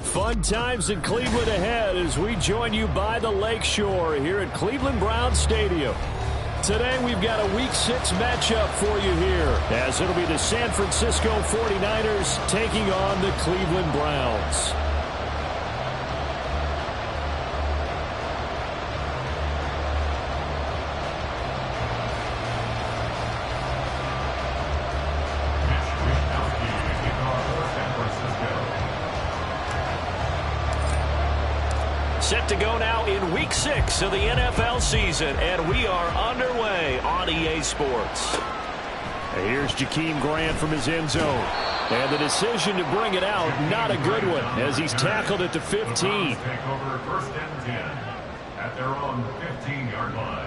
Fun times in Cleveland ahead as we join you by the Lakeshore here at Cleveland Browns Stadium. Today we've got a Week 6 matchup for you here, as it'll be the San Francisco 49ers taking on the Cleveland Browns. Set to go now in Week 6 of the NFL season, and we are underway on EA Sports. Here's Jakeem Grant from his end zone. And the decision to bring it out, not a good one, as he's tackled at the 15. Take over 1st and 10 at their own 15-yard line.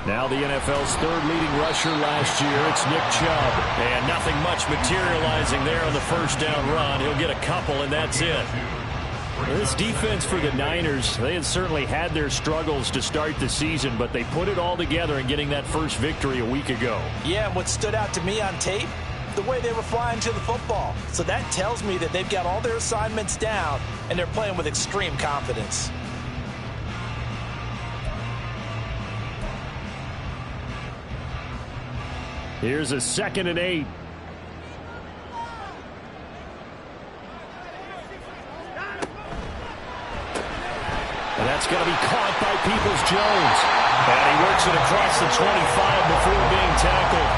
Now the NFL's third leading rusher last year, it's Nick Chubb. And nothing much materializing there on the first down run. He'll get a couple, and that's it. This defense for the Niners, they had certainly had their struggles to start the season, but they put it all together in getting that first victory a week ago. Yeah, and what stood out to me on tape, the way they were flying to the football. So that tells me that they've got all their assignments down, and they're playing with extreme confidence. Here's a 2nd and 8. And that's going to be caught by Peoples-Jones. And he works it across the 25 before being tackled.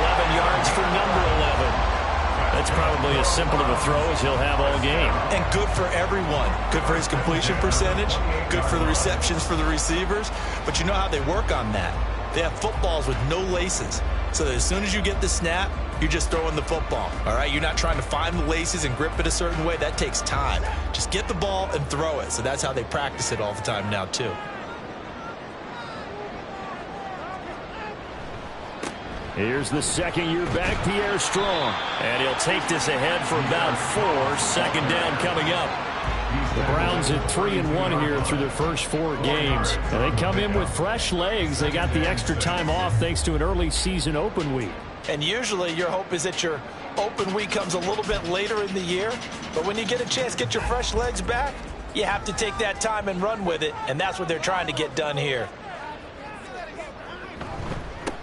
11 yards for number 11. That's probably as simple of a throw as he'll have all game. And good for everyone. Good for his completion percentage. Good for the receptions for the receivers. But you know how they work on that. They have footballs with no laces. So that as soon as you get the snap, you're just throwing the football. All right, you're not trying to find the laces and grip it a certain way. That takes time. Just get the ball and throw it. So that's how they practice it all the time now, too. Here's the second-year back, Pierre Strong. And he'll take this ahead for about 4. 2nd down coming up. The Browns at 3-1 here through their first 4 games. And they come in with fresh legs. They got the extra time off thanks to an early season open week. And usually your hope is that your open week comes a little bit later in the year. But when you get a chance to get your fresh legs back, you have to take that time and run with it. And that's what they're trying to get done here.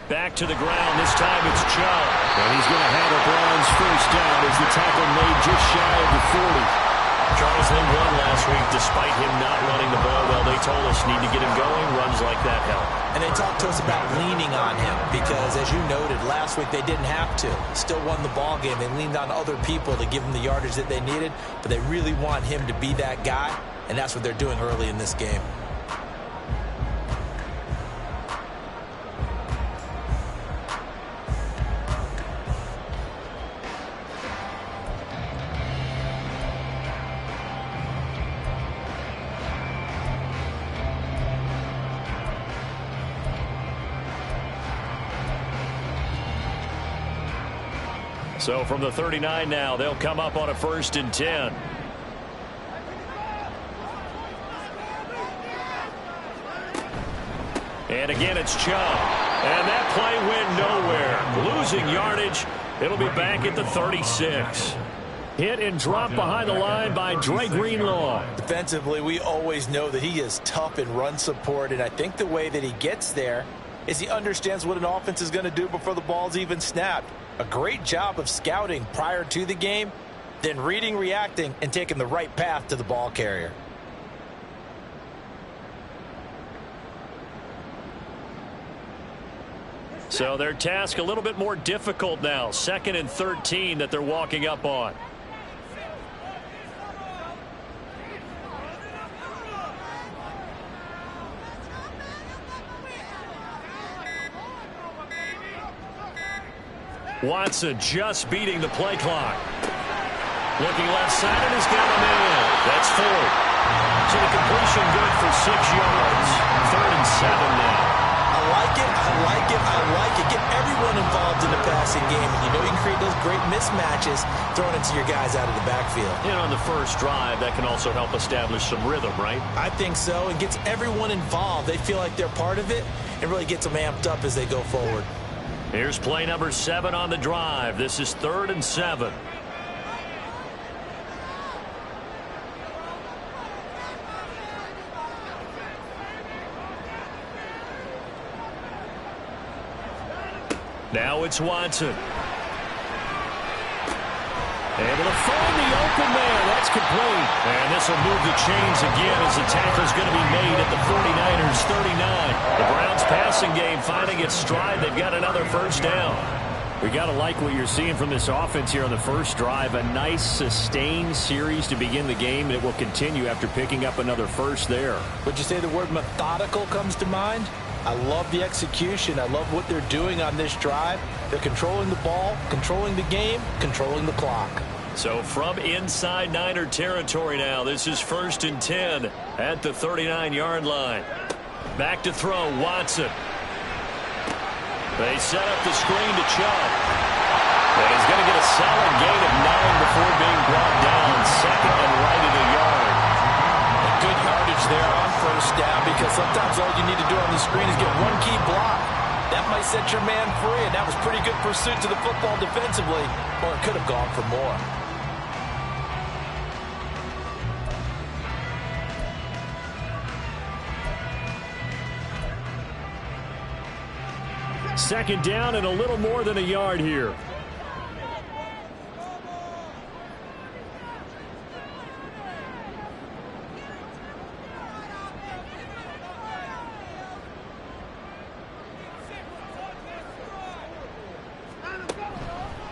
Back to the ground. This time it's Chubb. And he's going to have a Browns first down as the tackle made just shy of the 40. Charles, they won last week despite him not running the ball well. They told us need to get him going. Runs like that help. And they talked to us about leaning on him because, as you noted, last week they didn't have to. Still won the ball game. They leaned on other people to give them the yardage that they needed, but they really want him to be that guy, and that's what they're doing early in this game. So from the 39 now, they'll come up on a 1st and 10. And again, it's Chubb. And that play went nowhere. Losing yardage. It'll be back at the 36. Hit and drop behind the line by Dre Greenlaw. Defensively, we always know that he is tough in run support, and I think the way that he gets there is he understands what an offense is going to do before the ball's even snapped. A great job of scouting prior to the game, then reading, reacting, and taking the right path to the ball carrier. So their task a little bit more difficult now. 2nd and 13 that they're walking up on. Watson just beating the play clock. Looking left side and has got him in. That's 4. So the completion good for 6 yards. 3rd and 7 now. I like it, I like it, I like it. Get everyone involved in the passing game, and you know you can create those great mismatches throwing it to your guys out of the backfield. And on the first drive, that can also help establish some rhythm, right? I think so, and gets everyone involved. They feel like they're part of it, and really gets them amped up as they go forward. Here's play number 7 on the drive. This is 3rd and 7. Now it's Watson. Able to find the open man. That's complete. And this will move the chains again as the tackle's going to be made at the 49ers 39. The Browns passing game finding its stride. They've got another first down. We got to like what you're seeing from this offense here on the first drive. A nice sustained series to begin the game, and it will continue after picking up another first there. Would you say the word methodical comes to mind? I love the execution. I love what they're doing on this drive. They're controlling the ball, controlling the game, controlling the clock. So from inside Niner territory now, this is 1st and 10 at the 39-yard line. Back to throw, Watson. They set up the screen to Chubb. And he's going to get a solid gain of 9 before being brought down. 2nd and right at a yard. A good yardage there on first down, because sometimes all you need to do on the screen is get one key block. That might set your man free, and that was pretty good pursuit to the football defensively, or it could have gone for more. Second down and a little more than a yard here.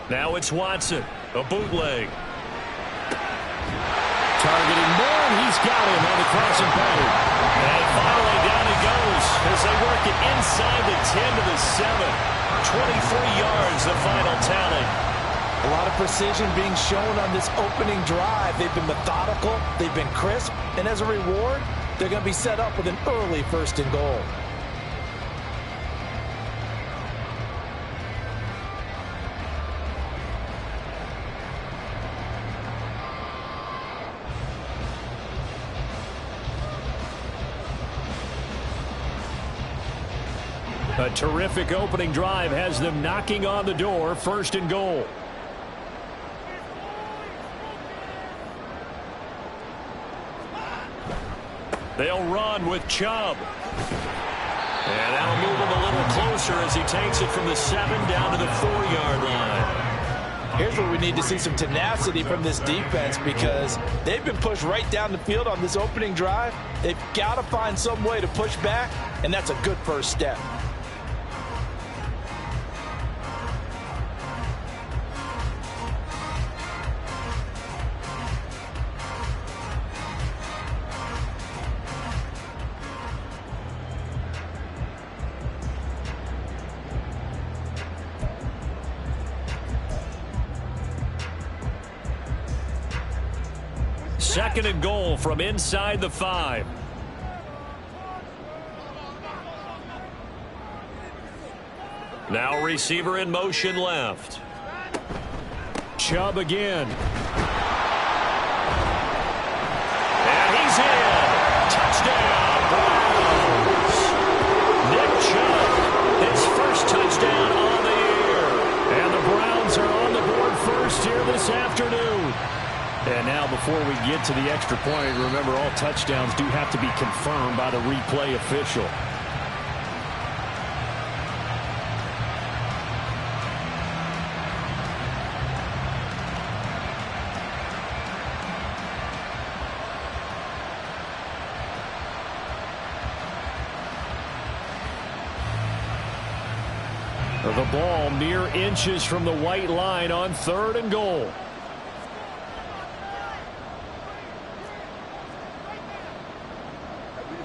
Now it's Watson, a bootleg. Targeting more, and he's got him on the crossing pattern. And finally down he goes as they work it inside the 10 to the 7. 23 yards, the final tally. A lot of precision being shown on this opening drive. They've been methodical, they've been crisp, and as a reward, they're going to be set up with an early 1st and goal. A terrific opening drive has them knocking on the door. 1st and goal. They'll run with Chubb. And that'll move him a little closer as he takes it from the 7 down to the 4-yard line. Here's where we need to see some tenacity from this defense, because they've been pushed right down the field on this opening drive. They've got to find some way to push back, and that's a good first step. Second and goal from inside the 5. Now receiver in motion left. Chubb again. And he's in. Touchdown, Browns. Nick Chubb, his first touchdown on the year. And the Browns are on the board first here this afternoon. And now before we get to the extra point, remember all touchdowns do have to be confirmed by the replay official. The ball mere inches from the white line on 3rd and goal.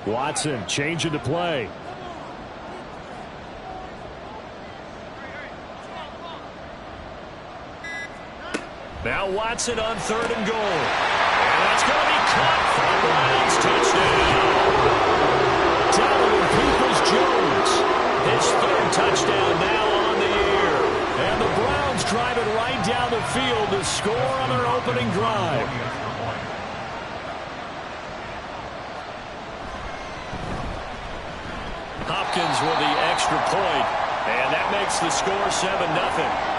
Watson changing to play. Now Watson on 3rd and goal. And that's going to be caught for the Browns. Touchdown. Donovan Peoples-Jones. His 3rd touchdown now on the year. And the Browns drive it right down the field to score on their opening drive. Hopkins with the extra point. And that makes the score 7-0.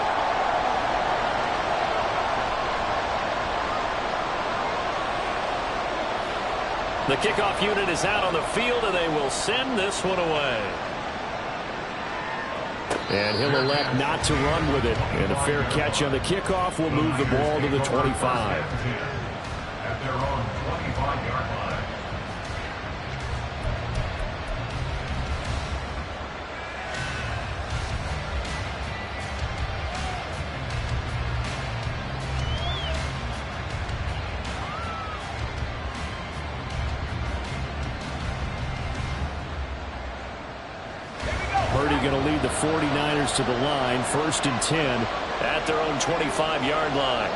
The kickoff unit is out on the field, and they will send this one away. And he'll elect not to run with it. And a fair catch on the kickoff will move the ball to the 25. At their own 25-yard line. Purdy going to lead the 49ers to the line. 1st and 10 at their own 25-yard line.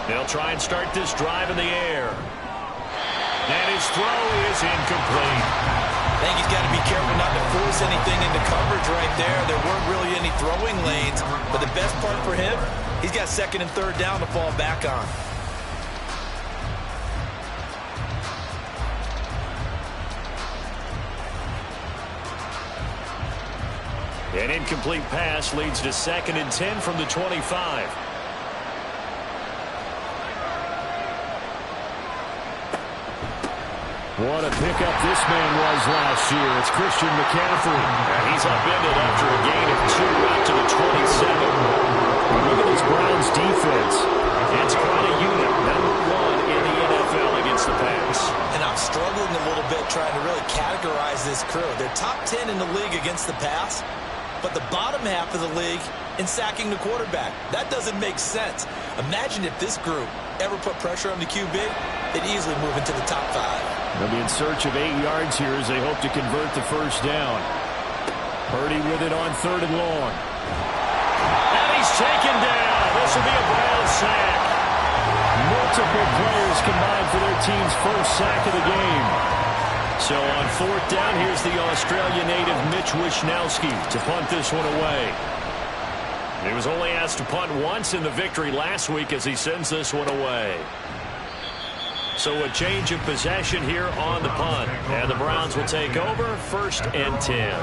They'll try and start this drive in the air. And his throw is incomplete. I think he's got to be careful not to force anything into coverage right there. There weren't really any throwing lanes. But the best part for him, he's got 2nd and 3rd down to fall back on. An incomplete pass leads to 2nd and 10 from the 25. What a pickup this man was last year. It's Christian McCaffrey. And he's upended after a gain of 2 out to the 27. Look at this Browns defense. It's quite a unit. #1 in the NFL against the pass. And I'm struggling a little bit trying to really categorize this crew. They're top 10 in the league against the pass, but the bottom half of the league in sacking the quarterback. That doesn't make sense. Imagine if this group ever put pressure on the QB, they'd easily move into the top 5. They'll be in search of 8 yards here as they hope to convert the 1st down. Purdy with it on 3rd and long. And he's taken down. This will be a Browns sack. Multiple players combined for their team's 1st sack of the game. So on 4th down, here's the Australia native Mitch Wishnowsky to punt this one away. He was only asked to punt once in the victory last week as he sends this one away. So a change of possession here on the punt. And the Browns will take over 1st and 10.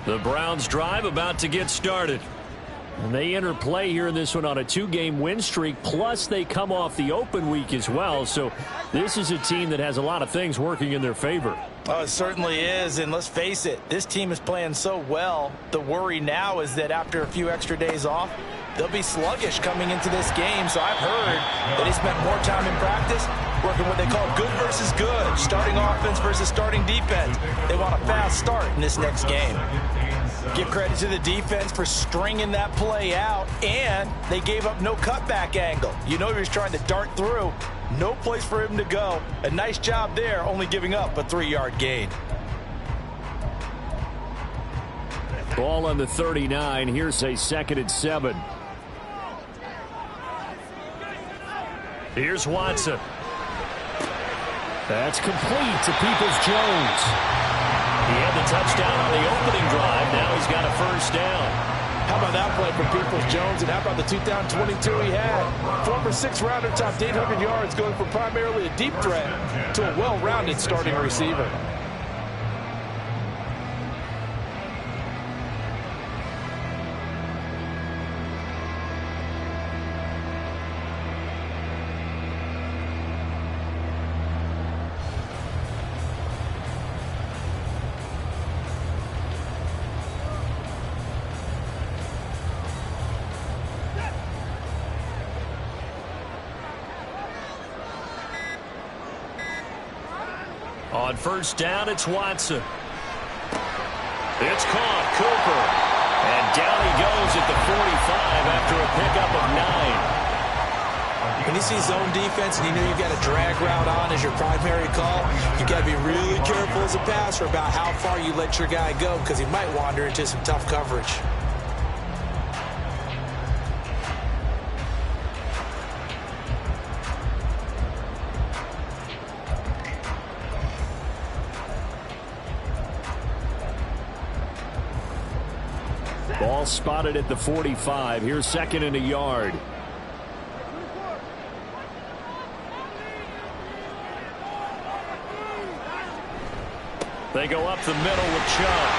The Browns drive about to get started. And they enter play here in this one on a 2-game win streak, plus they come off the open week as well. So this is a team that has a lot of things working in their favor. Oh, it certainly is, and let's face it, this team is playing so well. The worry now is that after a few extra days off, they'll be sluggish coming into this game. So I've heard that they spent more time in practice working what they call good versus good, starting offense versus starting defense. They want a fast start in this next game. Give credit to the defense for stringing that play out, and they gave up no cutback angle. You know he was trying to dart through. No place for him to go. A nice job there, only giving up a 3-yard gain. Ball on the 39. Here's a 2nd and 7. Here's Watson. That's complete to Peoples-Jones. He had the touchdown on the opening drive. Now he's got a 1st down. How about that play from Peoples-Jones? And how about the 2022 he had? Former 6th-rounder topped 800 yards, going from primarily a deep threat to a well-rounded starting receiver. On first down, it's Watson. It's caught. Cooper. And down he goes at the 45 after a pickup of 9. When you see zone defense and you know you've got a drag route on as your primary call, you've got to be really careful as a passer about how far you let your guy go because he might wander into some tough coverage. Ball spotted at the 45. Here's second and a yard. They go up the middle with Chubb.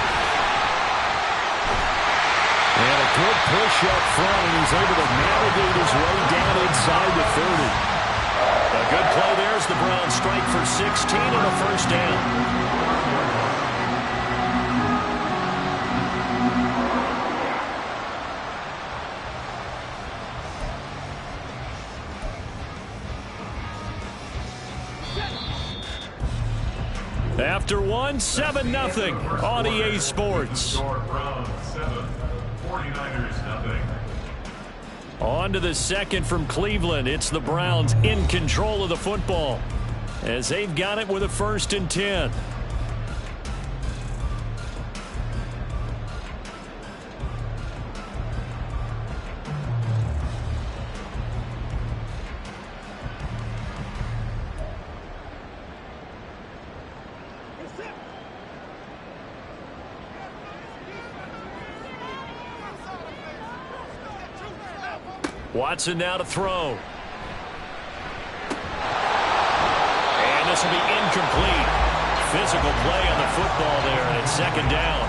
And a good push up front, and he's able to navigate his way down inside the 30. A good play there as the Browns strike for 16 and a first down. After one, 7-0 on EA Sports. On to the second from Cleveland. It's the Browns in control of the football as they've got it with a 1st and 10. Watson now to throw. And this will be incomplete. Physical play on the football there, and it's 2nd down.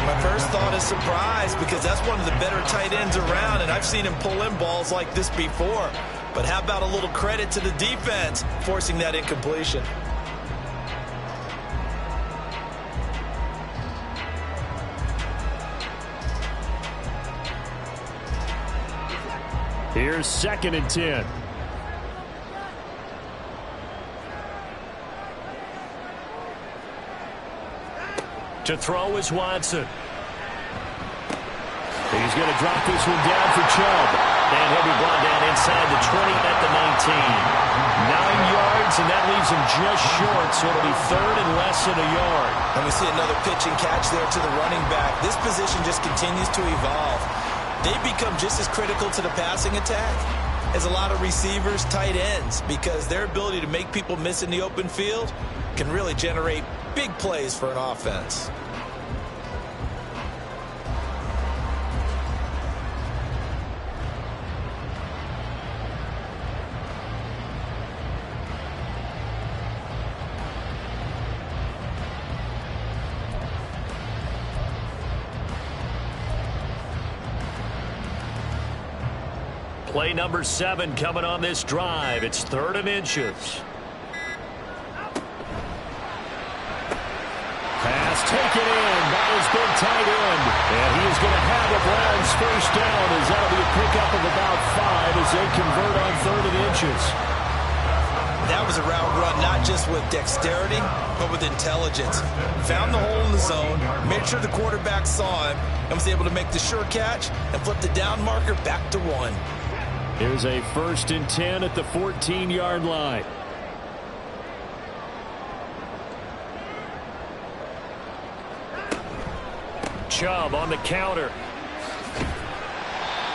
My first thought is surprise because that's one of the better tight ends around, and I've seen him pull in balls like this before. But how about a little credit to the defense forcing that incompletion? Here's 2nd and 10. To throw is Watson. He's going to drop this one down for Chubb. And he'll be brought down inside the 20 at the 19. 9 yards, and that leaves him just short, so it'll be 3rd and less than a yard. And we see another pitch and catch there to the running back. This position just continues to evolve. They become just as critical to the passing attack as a lot of receivers, tight ends, because their ability to make people miss in the open field can really generate big plays for an offense. Play number 7 coming on this drive. It's 3rd and inches. Pass taken in by his big tight end. And he is going to have the Browns first down as that'll be a pickup of about 5 as they convert on 3rd and inches. That was a route run not just with dexterity, but with intelligence. Found the hole in the zone, made sure the quarterback saw him, and was able to make the sure catch and flip the down marker back to 1. Here's a 1st and 10 at the 14-yard line. Chubb on the counter.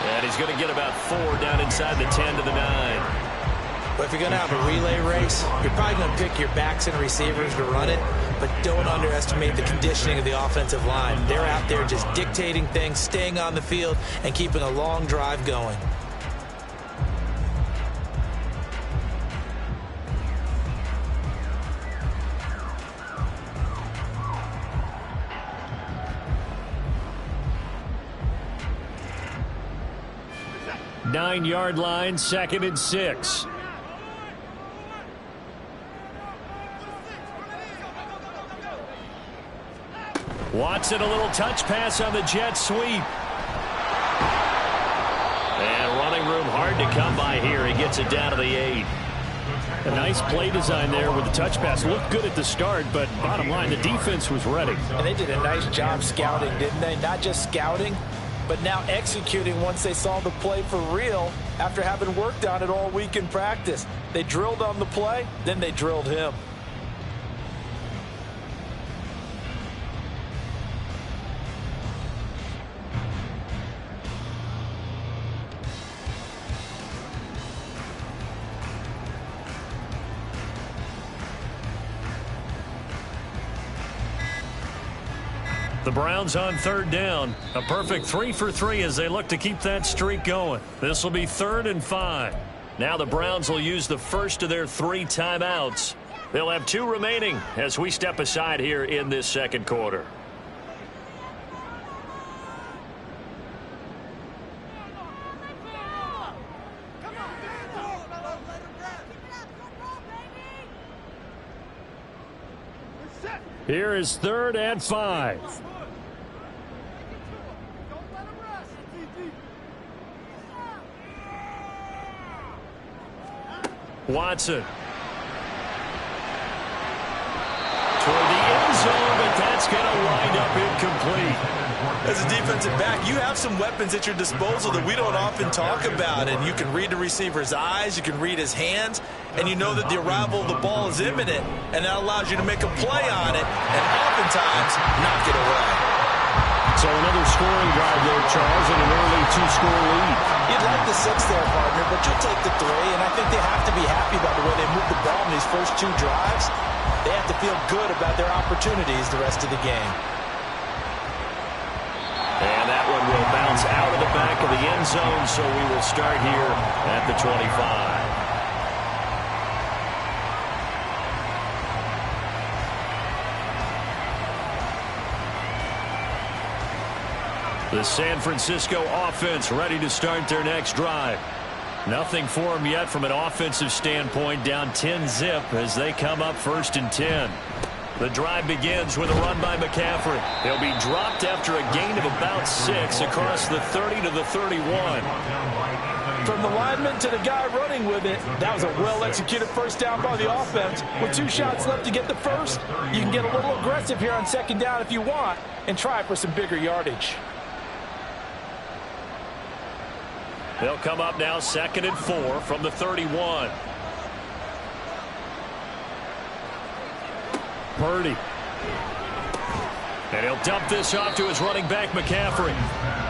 And he's going to get about 4 down inside the 10 to the 9. But if you're going to have a relay race, you're probably going to pick your backs and receivers to run it, but don't underestimate the conditioning of the offensive line. They're out there just dictating things, staying on the field, and keeping a long drive going. Nine-yard line, 2nd and 6. Watson, a little touch pass on the jet sweep. And running room hard to come by here. He gets it down to the 8. A nice play design there with the touch pass. Looked good at the start, but bottom line, the defense was ready. And they did a nice job scouting, didn't they? Not just scouting, but now executing once they saw the play for real after having worked on it all week in practice. They drilled on the play, then they drilled him. The Browns on 3rd down. A perfect 3 for 3 as they look to keep that streak going. This will be 3rd and 5. Now the Browns will use the first of their 3 timeouts. They'll have 2 remaining as we step aside here in this second quarter. Here is 3rd and 5. Watson. Toward the end zone, but that's going to wind up incomplete. As a defensive back, you have some weapons at your disposal that we don't often talk about, and you can read the receiver's eyes, you can read his hands, and you know that the arrival of the ball is imminent, and that allows you to make a play on it and oftentimes knock it away. So another scoring drive there, Charles, and an early 2-score lead. You'd like the 6 there, partner, but you'll take the 3, and I think they have to be happy about the way they moved the ball in these first 2 drives. They have to feel good about their opportunities the rest of the game. And that one will bounce out of the back of the end zone, so we will start here at the 25. The San Francisco offense ready to start their next drive. Nothing for them yet from an offensive standpoint, down 10-zip as they come up 1st and 10. The drive begins with a run by McCaffrey. He'll be dropped after a gain of about 6 across the 30 to the 31. From the lineman to the guy running with it, that was a well-executed first down by the offense. With 2 shots left to get the first, you can get a little aggressive here on 2nd down if you want and try for some bigger yardage. They'll come up now 2nd and 4 from the 31. Purdy. And he'll dump this off to his running back, McCaffrey.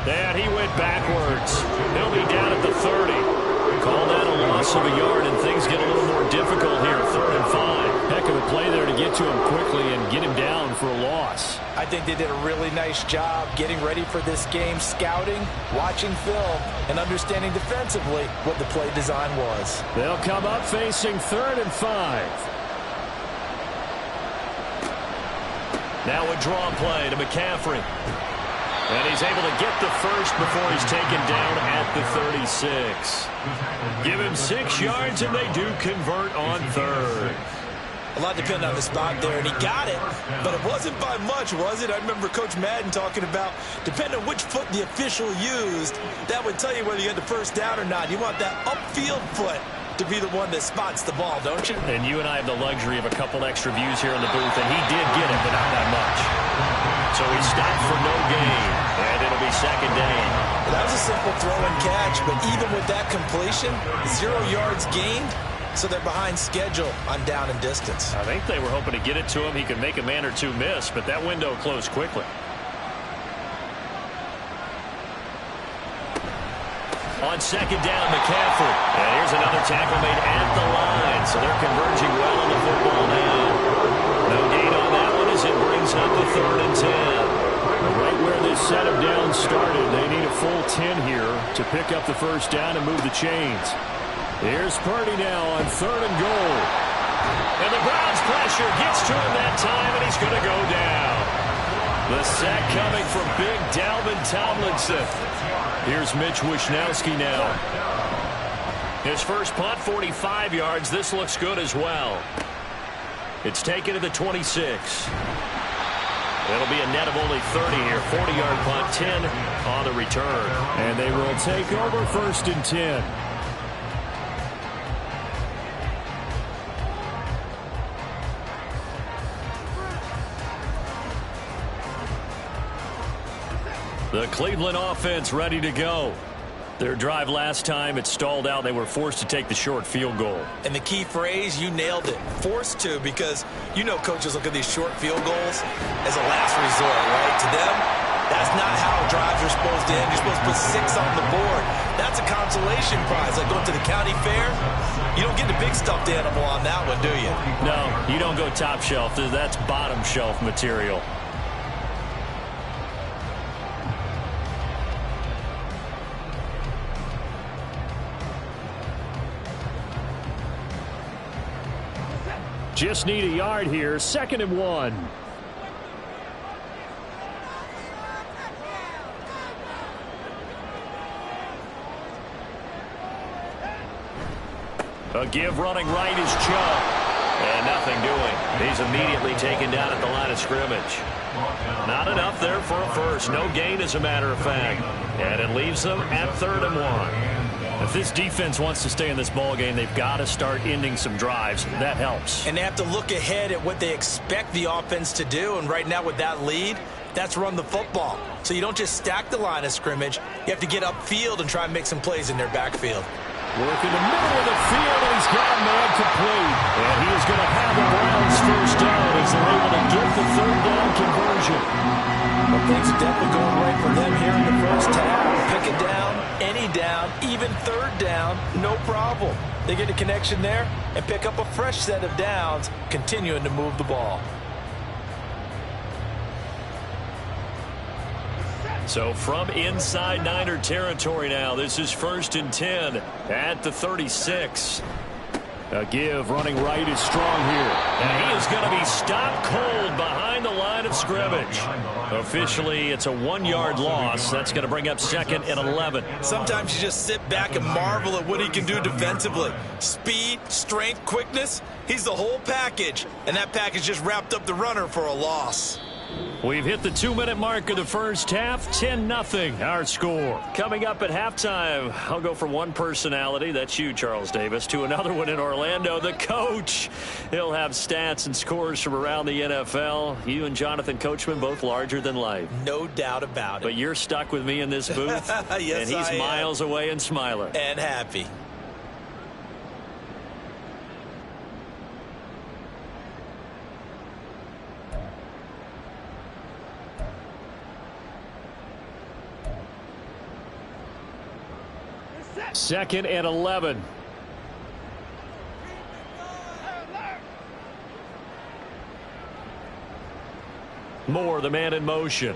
And he went backwards. He'll be down at the 30. Call that a loss of a yard, and things get a little more difficult here, 3rd and 5. Heck of a play there to get to him quickly and get him down for a loss. I think they did a really nice job getting ready for this game, scouting, watching film, and understanding defensively what the play design was. They'll come up facing 3rd and 5. Now a draw play to McCaffrey. And he's able to get the first before he's taken down at the 36. Give him 6 yards, and they do convert on 3rd. A lot depended on the spot there, and he got it, but it wasn't by much, was it? I remember Coach Madden talking about, depending on which foot the official used, that would tell you whether you had the first down or not. You want that upfield foot to be the one that spots the ball, don't you? And you and I have the luxury of a couple extra views here in the booth, and he did get it, but not that much. So he stopped for no gain, and it'll be 2nd down. Well, that was a simple throw and catch, but even with that completion, 0 yards gained, so they're behind schedule on down and distance. I think they were hoping to get it to him. He could make a man or 2 miss, but that window closed quickly. On 2nd down, McCaffrey. And here's another tackle made at the line, so they're converging well on the football now. No gain on that one as it brings up the 3rd and 10. Right where this set of downs started, they need a full 10 here to pick up the first down and move the chains. Here's Purdy now on 3rd and goal. And the Browns pressure gets to him that time, and he's going to go down. The sack coming from big Dalvin Tomlinson. Here's Mitch Wishnowsky now. His first punt, 45 yards. This looks good as well. It's taken to the 26. It'll be a net of only 30 here. 40-yard punt, 10 on the return. And they will take over 1st and 10. The Cleveland offense ready to go. Their drive last time, it stalled out. They were forced to take the short field goal. And the key phrase, you nailed it, forced to, because you know coaches look at these short field goals as a last resort, right? To them, that's not how drives are supposed to end. You're supposed to put 6 on the board. That's a consolation prize. Like going to the county fair, you don't get the big stuffed animal on that one, do you? No, you don't go top shelf. That's bottom shelf material. Just need a yard here. 2nd and 1. A give running right is Chubb. And nothing doing. He's immediately taken down at the line of scrimmage. Not enough there for a first. No gain, as a matter of fact. And it leaves them at 3rd and 1. If this defense wants to stay in this ballgame, they've got to start ending some drives. That helps. And they have to look ahead at what they expect the offense to do. And right now with that lead, that's run the football. So you don't just stack the line of scrimmage. You have to get upfield and try and make some plays in their backfield. Working the middle of the field, and he's got a man complete. And he is going to have the Browns first down as they're able to get the 3rd down conversion. Well, things are definitely going right for them here in the first half. Pick it down, any down, even 3rd down, no problem. They get a connection there and pick up a fresh set of downs, continuing to move the ball. So from inside Niner territory now, this is 1st and 10 at the 36. A give running right is strong here. And he is going to be stopped cold behind the line of scrimmage. Officially, it's a 1-yard loss. That's going to bring up 2nd and 11. Sometimes you just sit back and marvel at what he can do defensively. Speed, strength, quickness. He's the whole package. And that package just wrapped up the runner for a loss. We've hit the 2-minute mark of the first half. 10-0 our score. Coming up at halftime, I'll go from one personality, that's you, Charles Davis, to another one in Orlando, the coach. He'll have stats and scores from around the NFL. You and Jonathan Coachman, both larger than life. No doubt about it. But you're stuck with me in this booth. Yes, and he's miles away and smiling. And happy. Second and 11. Moore, the man in motion.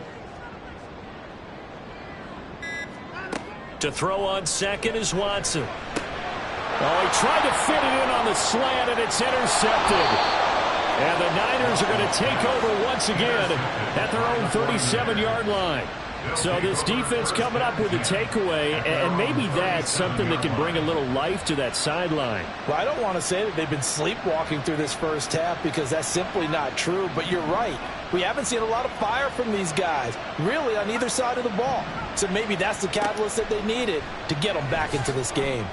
To throw on second is Watson. Oh, he tried to fit it in on the slant, and it's intercepted. And the Niners are going to take over once again at their own 37-yard line. So this defense coming up with a takeaway, and maybe that's something that can bring a little life to that sideline. Well, I don't want to say that they've been sleepwalking through this first half because that's simply not true, but you're right. We haven't seen a lot of fire from these guys, really, on either side of the ball. So maybe that's the catalyst that they needed to get them back into this game.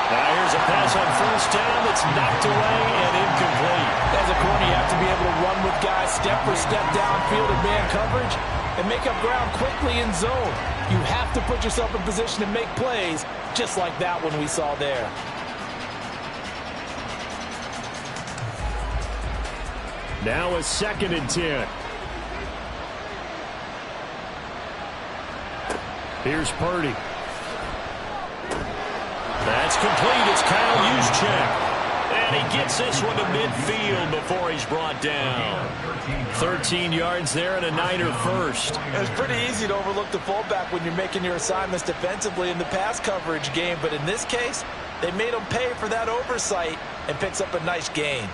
Now here's a pass on first down that's knocked away and incomplete. As a corner, you have to be able to run with guys step for step downfield in man coverage and make up ground quickly in zone. You have to put yourself in position to make plays, just like that one we saw there. Now a 2nd and 10. Here's Purdy. That's complete. It's Kyle Juszczyk. And he gets this one to midfield before he's brought down. 13 yards there and a Niner first. It's pretty easy to overlook the fullback when you're making your assignments defensively in the pass coverage game. But in this case, they made him pay for that oversight and picks up a nice gain.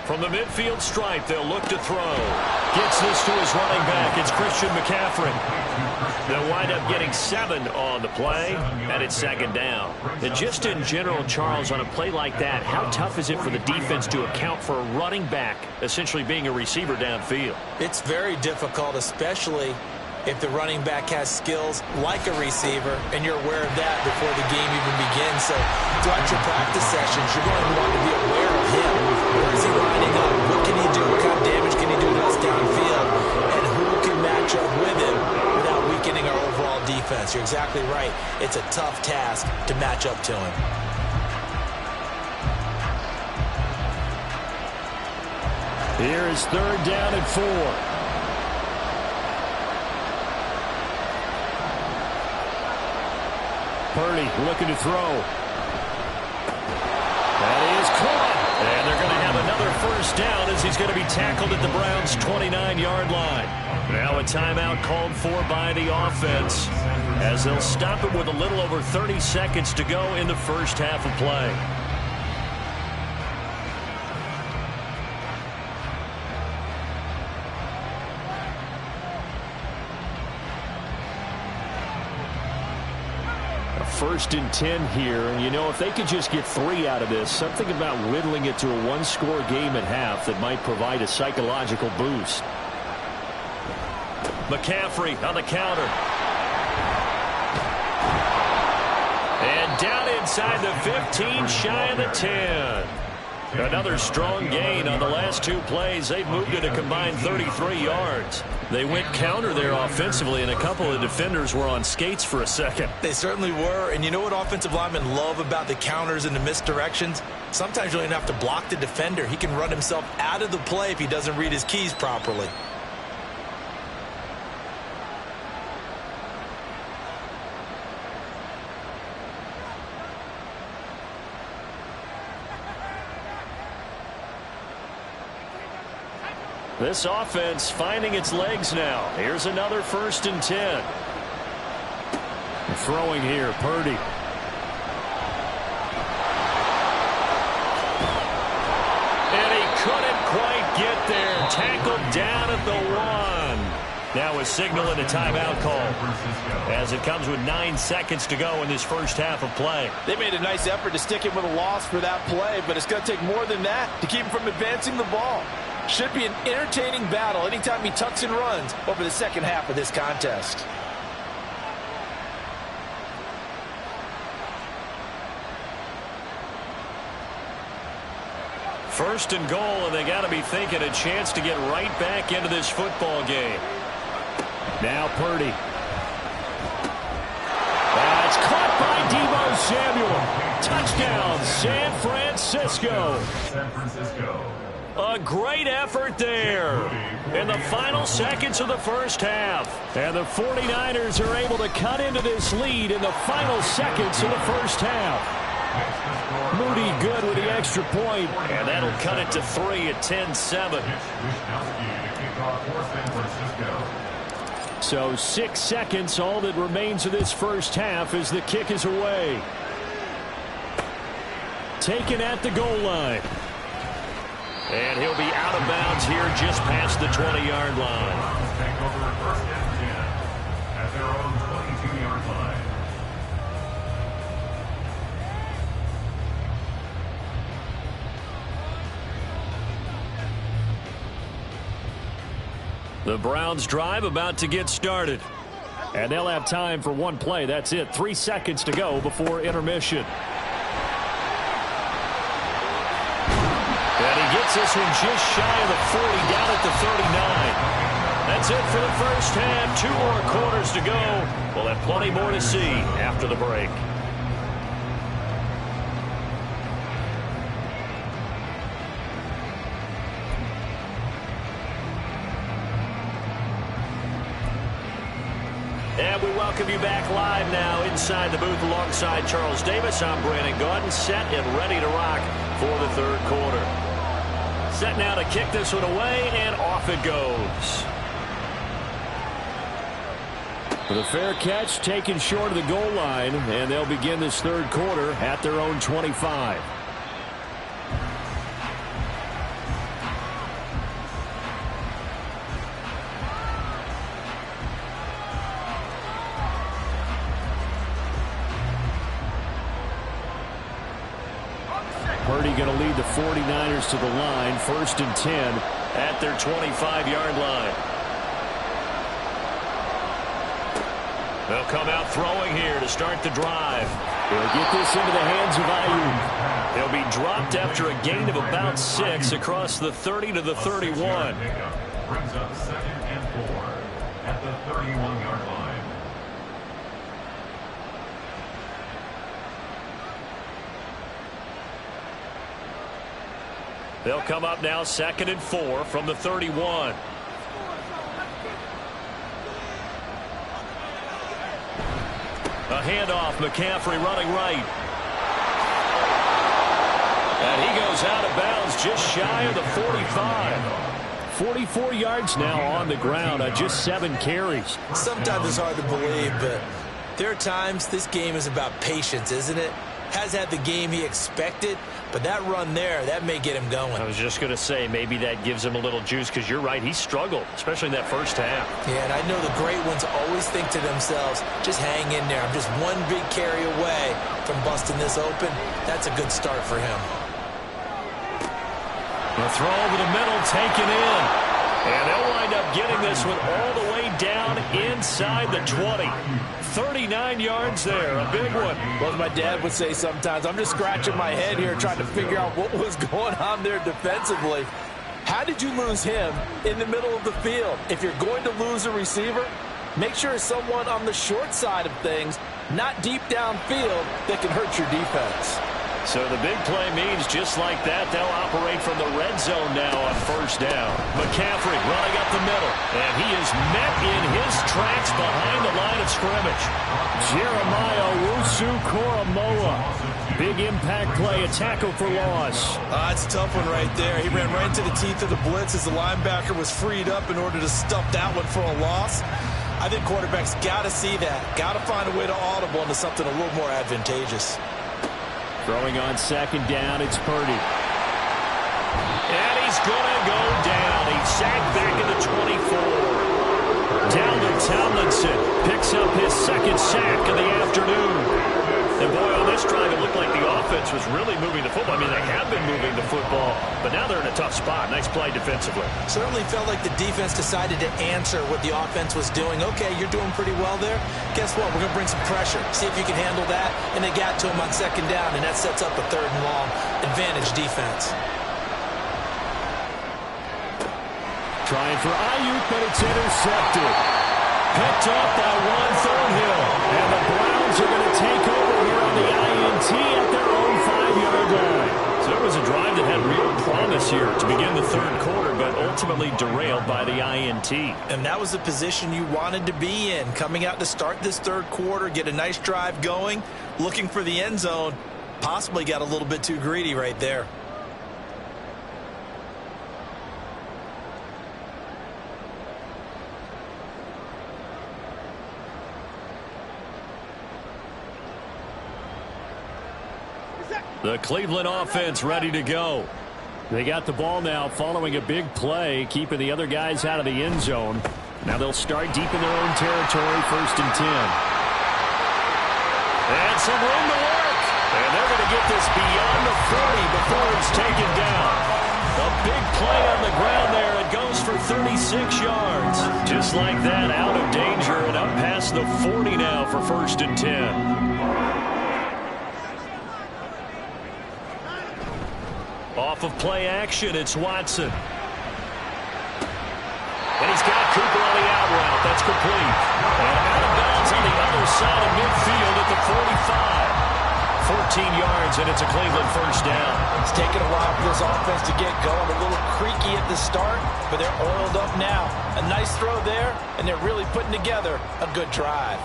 From the midfield stripe, they'll look to throw. Gets this to his running back. It's Christian McCaffrey. They'll wind up getting 7 on the play, and it's 2nd down. And just in general, Charles, on a play like that, how tough is it for the defense to account for a running back essentially being a receiver downfield? It's very difficult, especially if the running back has skills like a receiver, and you're aware of that before the game even begins. So throughout your practice sessions, you're going to want to be aware of him. Where is he lining up? What can he do? What kind of damage can he do to us downfield? And who can match up with him without weakening our overall defense? You're exactly right. It's a tough task to match up to him. Here is 3rd down and 4. Purdy looking to throw. That is caught. And they're going to have another 1st down as he's going to be tackled at the Browns' 29-yard line. Now a timeout called for by the offense as they'll stop it with a little over 30 seconds to go in the first half of play. First and 10 here, and you know, if they could just get 3 out of this, something about whittling it to a 1-score game at half that might provide a psychological boost. McCaffrey on the counter. And down inside the 15, shy of the 10. Another strong gain on the last 2 plays. They've moved it a combined 33 yards. They went counter there offensively, and a couple of defenders were on skates for a second. They certainly were, and you know what offensive linemen love about the counters and the misdirections? Sometimes you don't even have to block the defender. He can run himself out of the play if he doesn't read his keys properly. This offense finding its legs now. Here's another 1st and 10. Throwing here, Purdy. And he couldn't quite get there. Tackled down at the 1. Now a signal and a timeout call as it comes with 9 seconds to go in this first half of play. They made a nice effort to stick him with a loss for that play, but it's going to take more than that to keep him from advancing the ball. Should be an entertaining battle anytime he tucks and runs over the second half of this contest. First and goal, and they got to be thinking a chance to get right back into this football game. Now Purdy. That's caught by Deebo Samuel. Touchdown, San Francisco. San Francisco. A great effort there in the final seconds of the first half. And the 49ers are able to cut into this lead in the final seconds of the first half. Moody good with the extra point, and that'll cut it to 3 at 10-7. So 6 seconds, all that remains of this first half as the kick is away. Taken at the goal line. And he'll be out of bounds here just past the 20-yard line. Take over 1st and 10 at their own 22-yard line. The Browns drive about to get started. And they'll have time for 1 play. That's it. 3 seconds to go before intermission. And he gets this one just shy of the 40, down at the 39. That's it for the first half. 2 more quarters to go. We'll have plenty more to see after the break. And we welcome you back live now inside the booth alongside Charles Davis. I'm Brandon Gaudin, set and ready to rock for the 3rd quarter. Set now to kick this one away, and off it goes. With a fair catch taken short of the goal line, and they'll begin this 3rd quarter at their own 25. Purdy going to lead the 49ers to the line. 1st and 10 at their 25-yard line. They'll come out throwing here to start the drive. They'll get this into the hands of Ayuk. They'll be dropped after a gain of about 6 across the 30 to the 31. Brings up 2nd and 4 at the 31-yard line. They'll come up now 2nd and 4 from the 31. A handoff, McCaffrey running right. And he goes out of bounds just shy of the 45. 44 yards now on the ground on just 7 carries. Sometimes it's hard to believe, but there are times this game is about patience, isn't it? Has had the game he expected, but that run there, that may get him going. I was just going to say, maybe that gives him a little juice, because you're right, he struggled, especially in that first half. Yeah, and I know the great ones always think to themselves, just hang in there. I'm just one big carry away from busting this open. That's a good start for him. The throw over the middle, taken in. And they'll wind up getting this one all the way down inside the 20. 39 yards there, a big one. Well, as my dad would say sometimes, I'm just scratching my head here trying to figure out what was going on there defensively. How did you lose him in the middle of the field? If you're going to lose a receiver, make sure it's someone on the short side of things, not deep downfield, that can hurt your defense. So the big play means just like that, they'll operate from the red zone now on first down. McCaffrey running up the middle, and he is met in his tracks behind the line of scrimmage. Jeremiah Owusu-Koramoah. Big impact play, a tackle for loss. It's a tough one right there. He ran right into the teeth of the blitz as the linebacker was freed up in order to stuff that one for a loss. I think quarterbacks got to see that. Got to find a way to audible into something a little more advantageous. Throwing on second down, it's Purdy. And he's going to go down. He's sacked back at the 24. Dalvin Tomlinson picks up his second sack of the afternoon. And boy, on this drive, it looked like the offense was really moving the football. I mean, they have been moving the football, but now they're in a tough spot. Nice play defensively. Certainly felt like the defense decided to answer what the offense was doing. Okay, you're doing pretty well there. Guess what? We're going to bring some pressure. See if you can handle that. And they got to him on second down, and that sets up a 3rd and long. Advantage defense. Trying for Ayuk, but it's intercepted. Picked up by Juan Thornhill. And the Browns are going to take over here on the INT at their own 5-yard line. So it was a drive that had real promise here to begin the 3rd quarter, but ultimately derailed by the INT. And that was the position you wanted to be in. Coming out to start this 3rd quarter, get a nice drive going, looking for the end zone. Possibly got a little bit too greedy right there. The Cleveland offense ready to go. They got the ball now following a big play, keeping the other guys out of the end zone. Now they'll start deep in their own territory, 1st and 10. And some room to work. And they're going to get this beyond the 40 before it's taken down. A big play on the ground there. It goes for 36 yards. Just like that, out of danger and up past the 40 now for 1st and 10. Off of play action, it's Watson. And he's got Cooper on the out route. That's complete. And out of bounds on the other side of midfield at the 45. 14 yards, and it's a Cleveland 1st down. It's taken a while for this offense to get going. A little creaky at the start, but they're oiled up now. A nice throw there, and they're really putting together a good drive.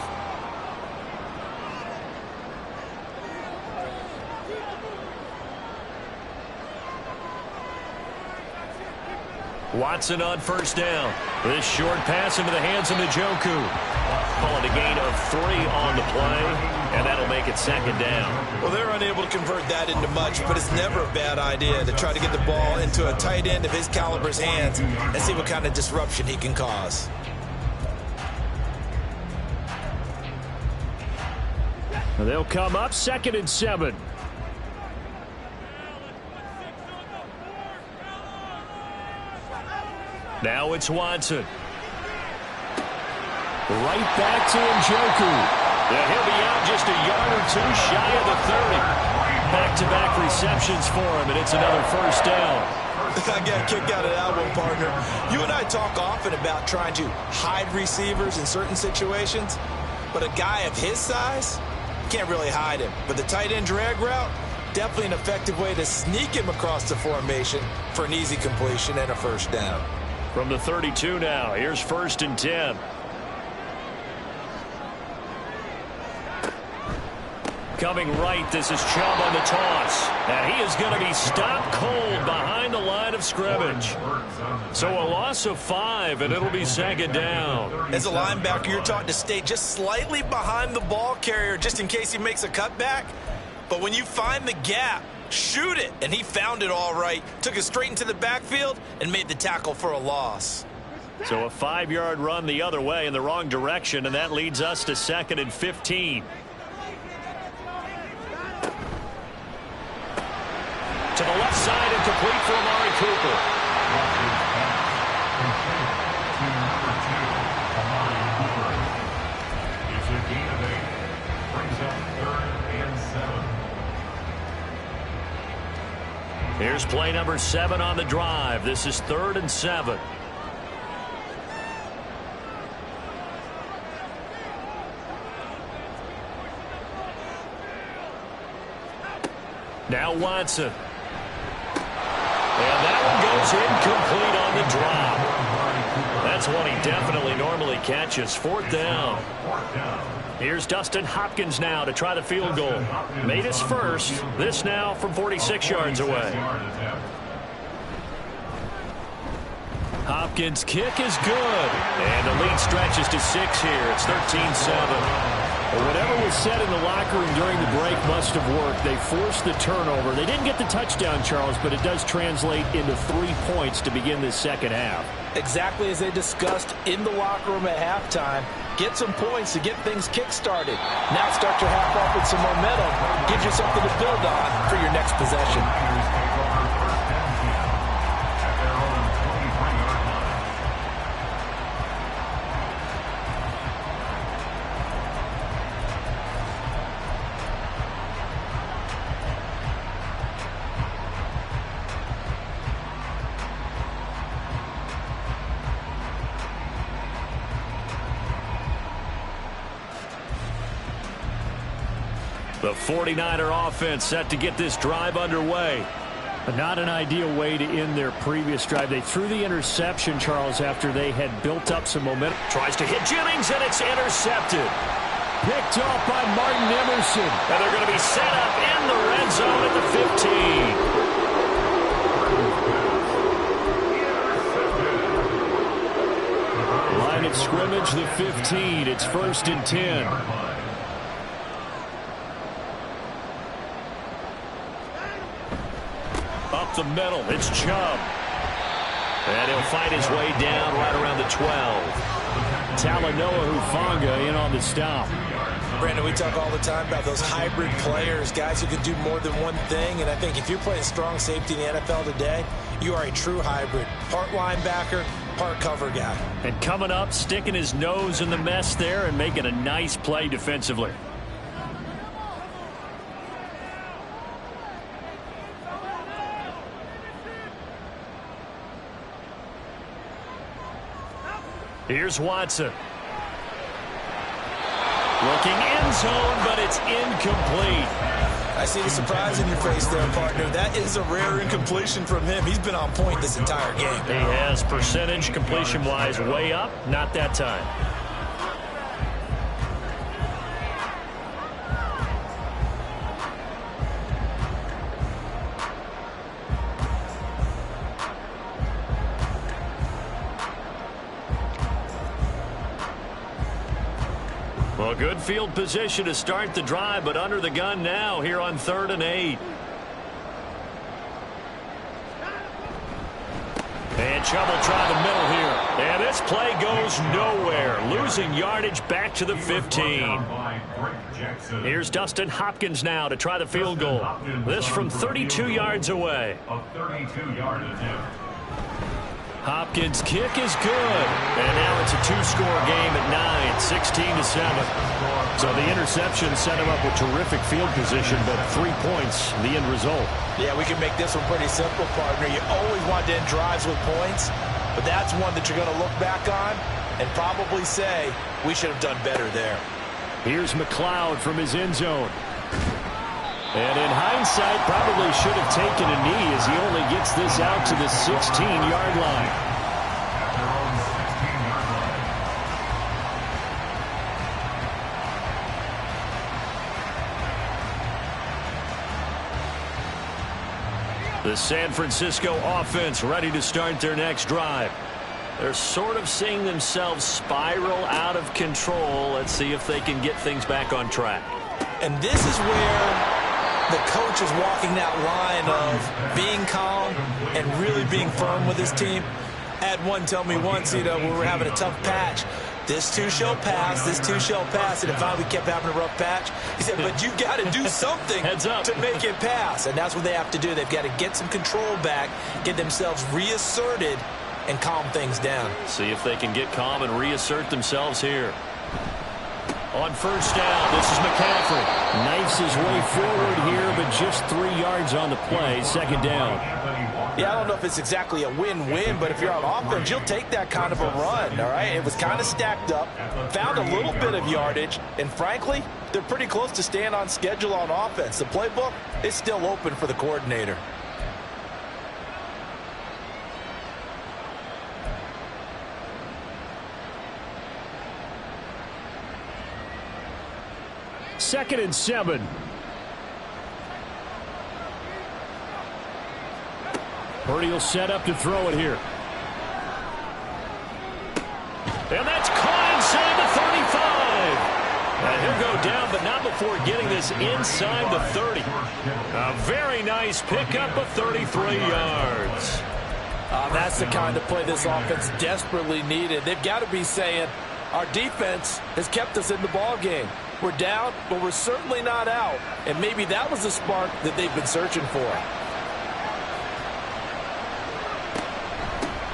Watson on 1st down. This short pass into the hands of Njoku. Call it a gain of 3 on the play, and that'll make it 2nd down. Well, they're unable to convert that into much, but it's never a bad idea to try to get the ball into a tight end of his caliber's hands and see what kind of disruption he can cause. They'll come up 2nd and 7. Now it's Watson. Right back to Njoku. And he'll be out just a yard or two shy of the 30. Back-to-back receptions for him, and it's another first down. I got a kick out of that one, partner. You and I talk often about trying to hide receivers in certain situations, but a guy of his size, can't really hide him. But the tight end drag route, definitely an effective way to sneak him across the formation for an easy completion and a first down. From the 32 now, here's 1st and 10. Coming right, this is Chubb on the toss. And he is going to be stopped cold behind the line of scrimmage. So a loss of 5, and it'll be 2nd down. As a linebacker, you're taught to stay just slightly behind the ball carrier just in case he makes a cutback. But when you find the gap, shoot it. And he found it all right. Took it straight into the backfield and made the tackle for a loss. So a 5-yard run the other way in the wrong direction, and that leads us to 2nd and 15. To the left side and complete for Amari Cooper. It's a gain of 8. Brings up 3rd and 7. Here's play number 7 on the drive. This is 3rd and 7. Now Watson. And that one goes incomplete on the drop. That's one he definitely normally catches. 4th down. Here's Dustin Hopkins now to try the field goal. Made his first. This now from 46 yards away. Hopkins' kick is good. And the lead stretches to 6 here. It's 13-7. Whatever was said in the locker room during the break must have worked. They forced the turnover. They didn't get the touchdown, Charles, but it does translate into 3 points to begin this second half. Exactly as they discussed in the locker room at halftime. Get some points to get things kick-started. Now start your half off with some momentum. Gives you something to build on for your next possession. The 49er offense set to get this drive underway. But not an ideal way to end their previous drive. They threw the interception, Charles, after they had built up some momentum. Tries to hit Jennings, and it's intercepted. Picked off by Martin Emerson. And they're going to be set up in the red zone at the 15. Line of scrimmage, the 15. It's 1st and 10. Up the middle, it's Chubb. And he'll fight his way down right around the 12. Talanoa Hufanga in on the stop. Brandon, we talk all the time about those hybrid players, guys who can do more than one thing. And I think if you're playing strong safety in the NFL today, you are a true hybrid. Part linebacker, part cover guy. And coming up, sticking his nose in the mess there and making a nice play defensively. Here's Watson. Looking end zone, but it's incomplete. I see the surprise in your face there, partner. That is a rare incompletion from him. He's been on point this entire game. He has percentage completion-wise way up. Not that time. Well, good field position to start the drive, but under the gun now here on 3rd and 8. And Chubb will try the middle here. And this play goes nowhere. Losing yardage back to the 15. Here's Dustin Hopkins now to try the field goal. This from 32 yards away. A 32-yard attempt. Hopkins' kick is good. And now it's a two-score game at 9, 16-7. So the interception set him up with terrific field position, but 3 points, the end result. Yeah, we can make this one pretty simple, partner. You always want to end drives with points, but that's one that you're going to look back on and probably say, we should have done better there. Here's McLeod from his end zone. And in hindsight, probably should have taken a knee as he only gets this out to the 16-yard line. The San Francisco offense ready to start their next drive. They're sort of seeing themselves spiral out of control. Let's see if they can get things back on track. And this is where the coach is walking that line of being calm and really being firm with his team. I had one tell me once, when we were having a tough patch, this too shall pass, this too shall pass, and if we kept having a rough patch, he said, but you got to do something to make it pass, and that's what they have to do. They've got to get some control back, get themselves reasserted, and calm things down. See if they can get calm and reassert themselves here. On first down, this is McCaffrey. Knifes his way forward here, but just 3 yards on the play, second down. Yeah, I don't know if it's exactly a win-win, but if you're on offense, you'll take that kind of a run, all right? It was kind of stacked up, found a little bit of yardage, and frankly, they're pretty close to staying on schedule on offense. The playbook is still open for the coordinator. Second and 7. Purdy will set up to throw it here. And that's caught inside the 35. He'll go down, but not before getting this inside the 30. A very nice pickup of 33 yards. That's the kind of play this offense desperately needed. They've got to be saying, our defense has kept us in the ball game. We're down, but we're certainly not out. And maybe that was the spark that they've been searching for.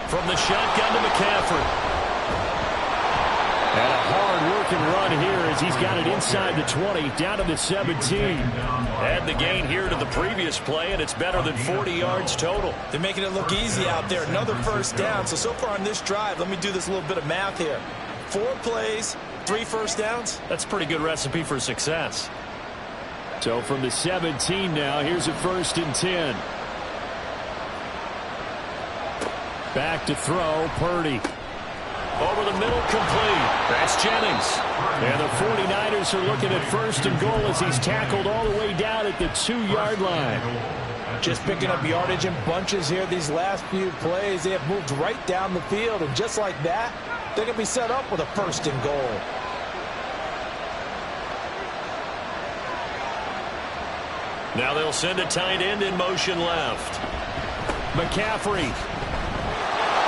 From the shotgun to McCaffrey. And a hard-working run here as he's got it inside the 20, down to the 17. Add the gain here to the previous play, and it's better than 40 yards total. They're making it look easy out there. Another first down. So far on this drive, let me do this little bit of math here. 4 plays, 3 first downs. That's a pretty good recipe for success. So from the 17 now, here's a 1st and 10. Back to throw, Purdy. Over the middle, complete. That's Jennings. And the 49ers are looking at 1st and goal as he's tackled all the way down at the 2-yard line. Just picking up yardage in bunches here these last few plays. They have moved right down the field, and just like that, they're going to be set up with a 1st and goal. Now they'll send a tight end in motion left. McCaffrey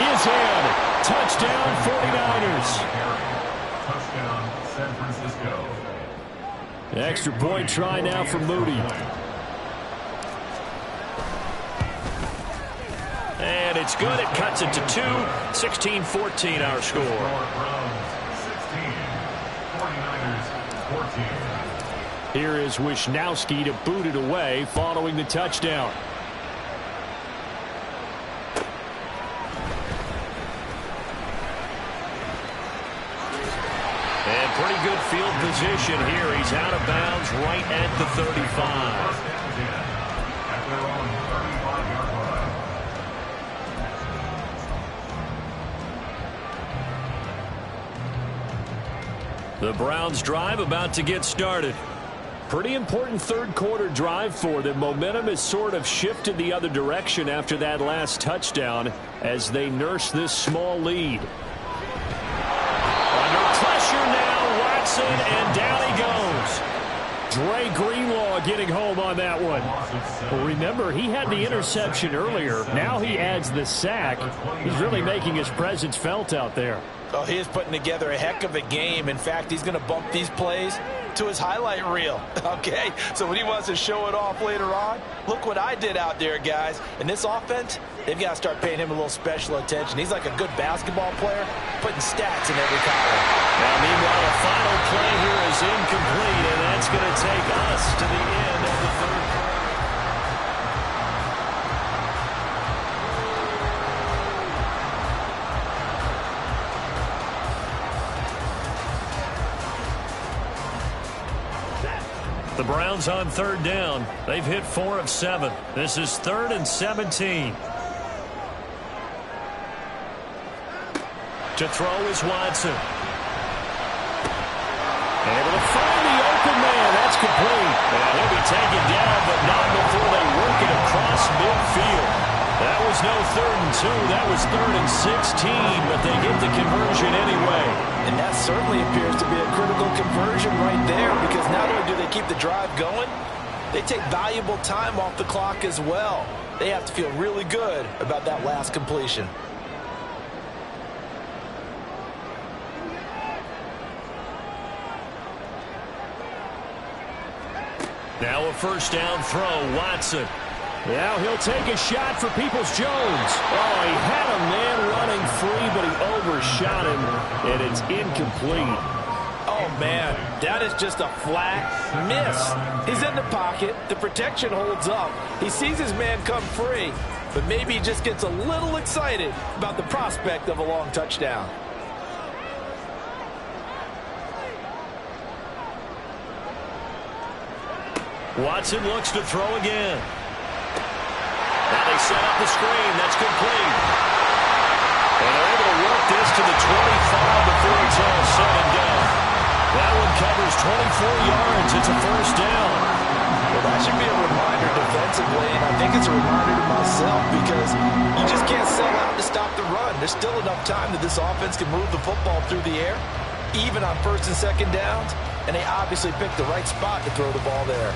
is in. Touchdown, 49ers. Touchdown, San Francisco. Extra point try now for Moody. And it's good. It cuts it to 2. 16-14 our score. 16. 49ers 14. Here is Wisnowski to boot it away following the touchdown. And pretty good field position here. He's out of bounds right at the 35. The Browns drive about to get started. Pretty important third quarter drive for them. Momentum has sort of shifted the other direction after that last touchdown as they nurse this small lead. Under pressure now, Watson, and down he goes. Dre Greenlaw getting home on that one. Well, remember, he had the interception earlier. Now he adds the sack. He's really making his presence felt out there. Oh, he is putting together a heck of a game. In fact, he's going to bump these plays to his highlight reel, okay? So when he wants to show it off later on, look what I did out there, guys. And this offense, They've got to start paying him a little special attention. He's like a good basketball player, putting stats in every column. Now, meanwhile, the final play here is incomplete, and that's going to take us to the end of the third quarter. The Browns on third down. They've hit 4 of 7. This is 3rd and 17. To throw is Watson. Able to find the open man. That's complete. And he'll be taken down, but not before they work it across midfield. That was no 3rd and 2. That was 3rd and 16, but they get the conversion anyway. And that certainly appears to be a critical conversion right there, because not only do they keep the drive going, they take valuable time off the clock as well. They have to feel really good about that last completion. Now a first down throw, Watson. Now he'll take a shot for Peoples-Jones. Oh, he had a man running free, but he overshot him, and it's incomplete. Oh, man, that is just a flat miss. He's in the pocket. The protection holds up. He sees his man come free, but maybe he just gets a little excited about the prospect of a long touchdown. Watson looks to throw again. Now they set up the screen. That's complete. And they're able to work this to the 25 before it's all said and done. That one covers 24 yards. It's a first down. Well, that should be a reminder defensively, and I think it's a reminder to myself, because you just can't sell out to stop the run. There's still enough time that this offense can move the football through the air, even on 1st and 2nd downs, and they obviously picked the right spot to throw the ball there.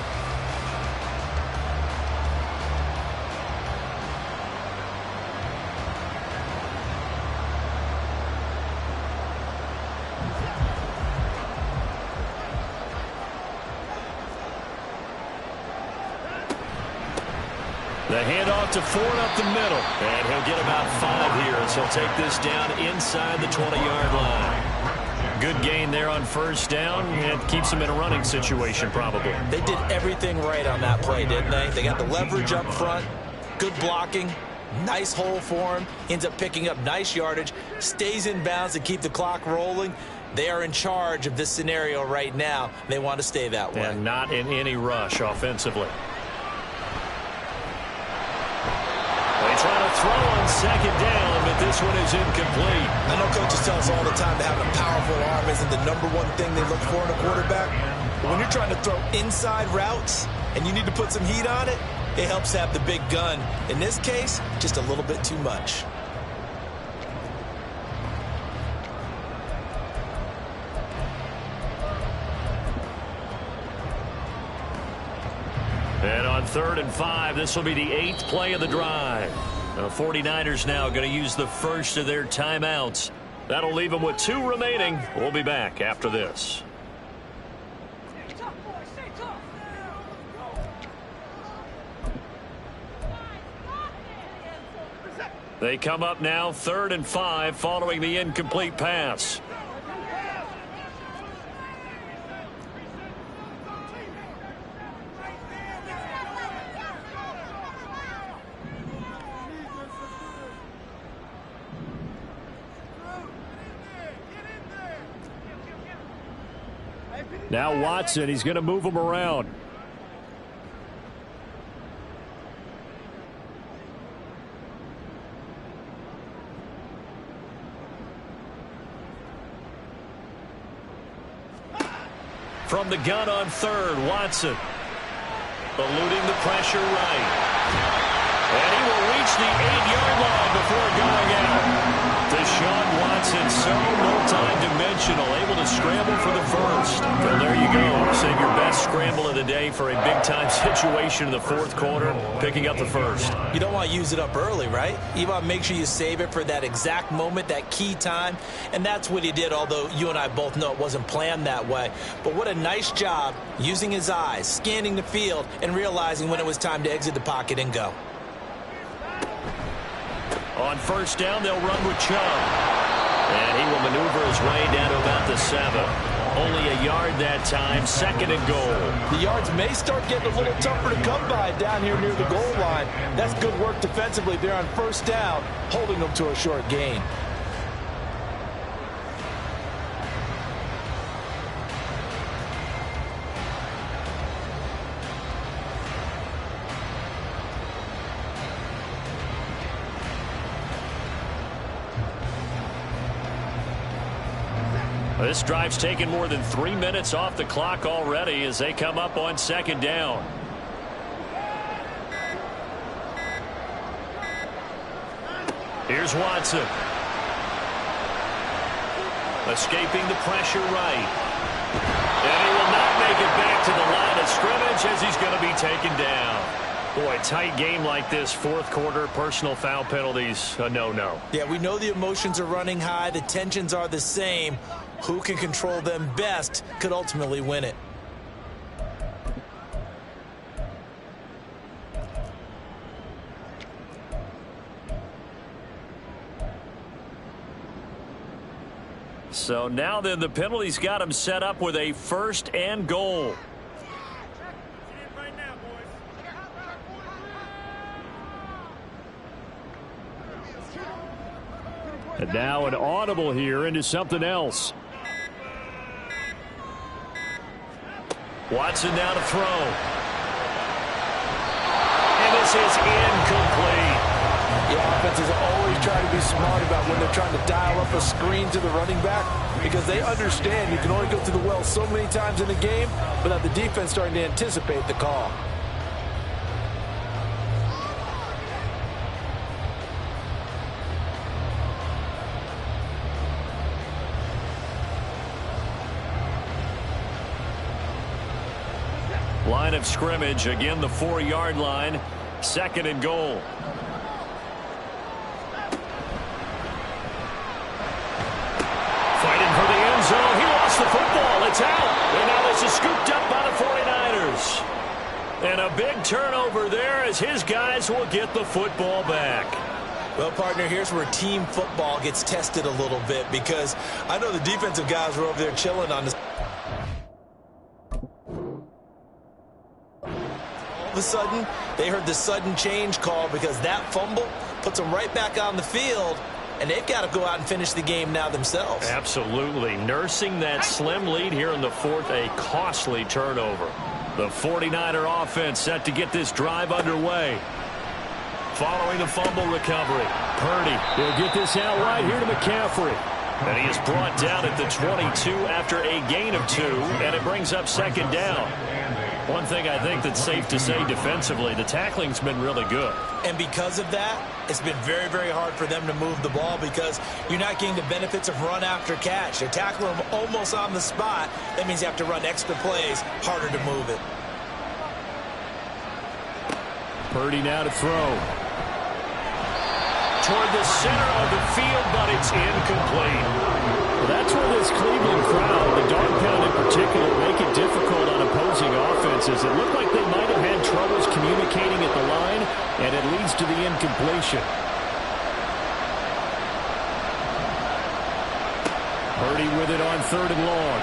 The handoff to Ford up the middle. And he'll get about 5 here as he'll take this down inside the 20-yard line. Good gain there on first down. It keeps them in a running situation probably. They did everything right on that play, didn't they? They got the leverage up front, good blocking, nice hole for him, ends up picking up nice yardage, stays in bounds to keep the clock rolling. They are in charge of this scenario right now. They want to stay that way. And not in any rush offensively. They try to throw on 2nd down, but this one is incomplete. I know coaches tell us all the time that having a powerful arm isn't the #1 thing they look for in a quarterback. But when you're trying to throw inside routes and you need to put some heat on it, it helps have the big gun. In this case, just a little bit too much. And on 3rd and 5, this will be the 8th play of the drive. The 49ers now going to use the first of their timeouts. That'll leave them with 2 remaining. We'll be back after this. They come up now 3rd and 5 following the incomplete pass. Now Watson, he's going to move him around. From the gun on 3rd, Watson. Eluding the pressure right. And he will reach the 8-yard line before going out. Deshaun Watson, so multi-dimensional, able to scramble for the first. Well, there you go. Save your best scramble of the day for a big-time situation in the 4th quarter, picking up the first. You don't want to use it up early, right? You want to make sure you save it for that exact moment, that key time, and that's what he did, although you and I both know it wasn't planned that way. But what a nice job using his eyes, scanning the field, and realizing when it was time to exit the pocket and go. On first down, they'll run with Chubb. And he will maneuver his way down to about the 7. Only a yard that time, 2nd and goal. The yards may start getting a little tougher to come by down here near the goal line. That's good work defensively there on first down, holding them to a short gain. This drive's taken more than 3 minutes off the clock already as they come up on 2nd down. Here's Watson. Escaping the pressure right. And he will not make it back to the line of scrimmage as he's going to be taken down. Boy, tight game like this, 4th quarter, personal foul penalties, a no-no. Yeah, we know the emotions are running high. The tensions are the same. Who can control them best could ultimately win it. So now then the penalty's got him set up with a 1st and goal. And now an audible here into something else. Watson now to throw. And this is incomplete. The offenses always try to be smart about when they're trying to dial up a screen to the running back because they understand you can only go to the well so many times in the game without the defense starting to anticipate the call. Line of scrimmage, again the 4-yard line, 2nd and goal. Fighting for the end zone. He lost the football. It's out. And now this is scooped up by the 49ers. And a big turnover there as his guys will get the football back. Well, partner, here's where team football gets tested a little bit because I know the defensive guys were over there chilling on this. All of a sudden, they heard the sudden change call because that fumble puts them right back on the field, and they've got to go out and finish the game now themselves. Absolutely. Nursing that slim lead here in the 4th, a costly turnover. The 49er offense set to get this drive underway. Following the fumble recovery, Purdy will get this out right here to McCaffrey. And he is brought down at the 22 after a gain of 2, and it brings up 2nd down. One thing I think that's safe to say defensively, the tackling's been really good. And because of that, it's been very, very hard for them to move the ball because you're not getting the benefits of run after catch. They're tackling them almost on the spot. That means you have to run extra plays, harder to move it. Purdy now to throw. Toward the center of the field, but it's incomplete. Well, that's where this Cleveland crowd, the dog pound in particular, make it difficult on opposing offenses. It looked like they might have had troubles communicating at the line, and it leads to the incompletion. Purdy with it on 3rd and long.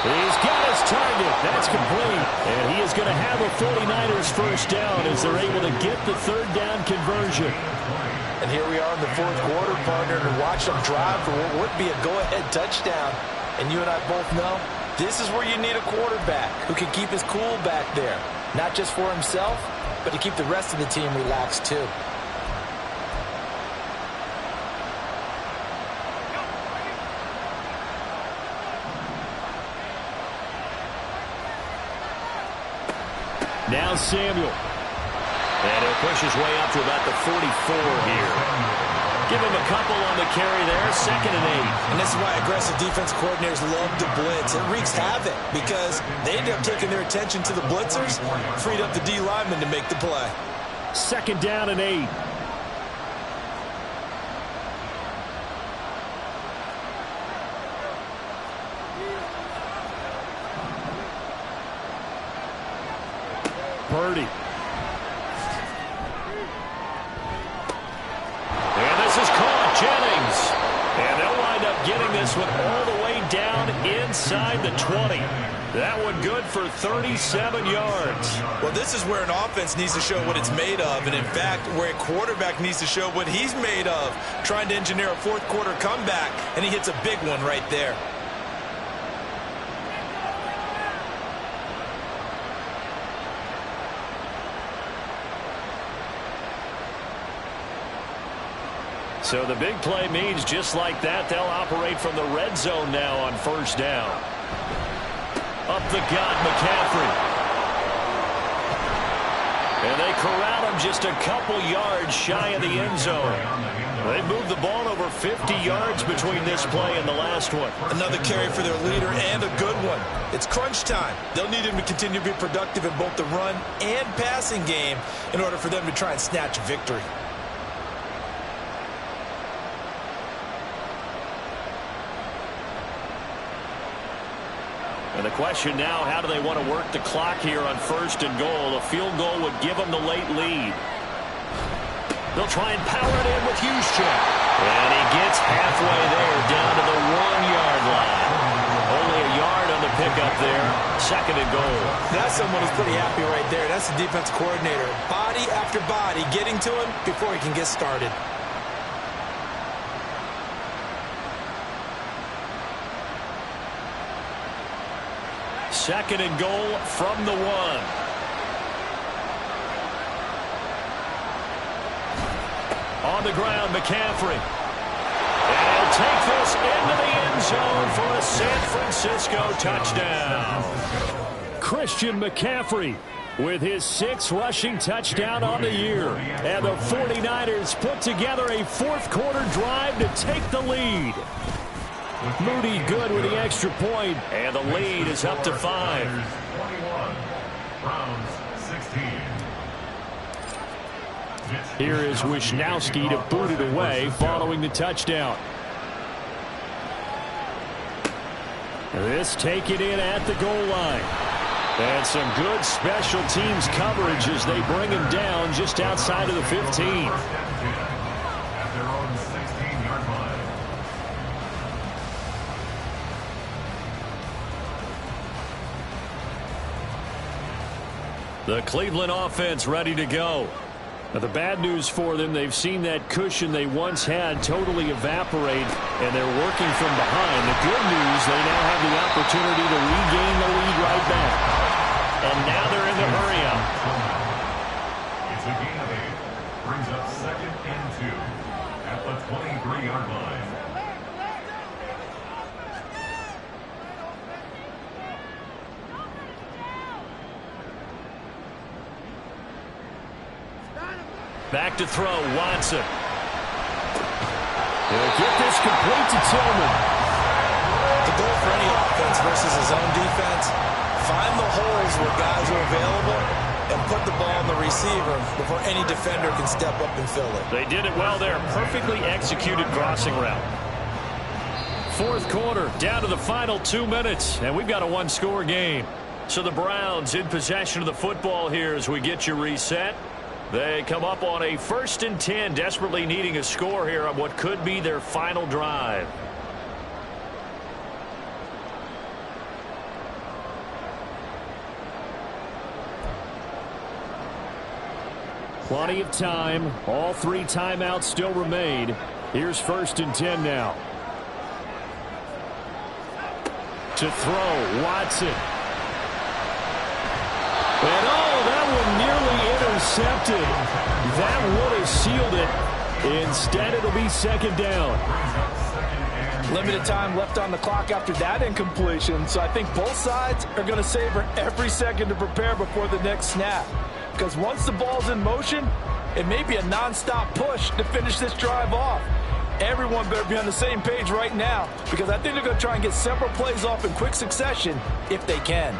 He's got his target. That's complete. And he is going to have a 49ers first down as they're able to get the 3rd down conversion. And here we are in the 4th quarter, partner, to watch them drive for what would be a go-ahead touchdown. And you and I both know this is where you need a quarterback who can keep his cool back there. Not just for himself, but to keep the rest of the team relaxed too. Now Samuel. And he'll push his way up to about the 44 here. Give him a couple on the carry there, 2nd and 8. And this is why aggressive defense coordinators love to blitz. It wreaks havoc because they end up taking their attention to the blitzers, freed up the D lineman to make the play. 2nd down and 8. Purdy. getting this one all the way down inside the 20. That one good for 37 yards. Well, this is where an offense needs to show what it's made of, and in fact, where a quarterback needs to show what he's made of, trying to engineer a fourth-quarter comeback, and he hits a big one right there. So the big play means just like that, they'll operate from the red zone now on first down. Up the gut, McCaffrey. And they corral him just a couple yards shy of the end zone. They moved the ball over 50 yards between this play and the last one. Another carry for their leader and a good one. It's crunch time. They'll need him to continue to be productive in both the run and passing game in order for them to try and snatch victory. And the question now, how do they want to work the clock here on first and goal? A field goal would give them the late lead. They'll try and power it in with Juszczyk. And he gets halfway there, down to the 1-yard line. Only a yard on the pickup there. Second and goal. That's someone who's pretty happy right there. That's the defense coordinator. Body after body getting to him before he can get started. Second and goal from the 1. On the ground, McCaffrey. And he'll take this into the end zone for a San Francisco touchdown. Christian McCaffrey with his 6th rushing touchdown on the year. And the 49ers put together a fourth-quarter drive to take the lead. Moody good with the extra point, and the lead is up to 5. 21, Browns 16. Here is Wisnowski to boot it away following the touchdown. This taken in at the goal line. And some good special teams coverage as they bring him down just outside of the 15. At their own 16-yard line. The Cleveland offense ready to go. Now the bad news for them, they've seen that cushion they once had totally evaporate, and they're working from behind. The good news, they now have the opportunity to regain the lead right back. And now they're in the hurry-up. It's a gain of 8. Brings up 2nd and 2 at the 23-yard line. Back to throw, Watson. He'll get this complete to Tillman. The goal for any offense versus his own defense, find the holes where guys are available and put the ball on the receiver before any defender can step up and fill it. They did it well there. Perfectly executed crossing route. Fourth quarter, down to the final 2 minutes, and we've got a one-score game. So the Browns in possession of the football here as we get you reset. They come up on a 1st and 10, desperately needing a score here on what could be their final drive. Plenty of time. All 3 timeouts still remain. Here's 1st and 10 now. To throw, Watson. And that one nearly intercepted. That would have sealed it. Instead, it'll be 2nd down. Limited time left on the clock after that incompletion, so I think both sides are going to savor every second to prepare before the next snap. Because once the ball's in motion, it may be a non-stop push to finish this drive off. Everyone better be on the same page right now, because I think they're going to try and get several plays off in quick succession if they can.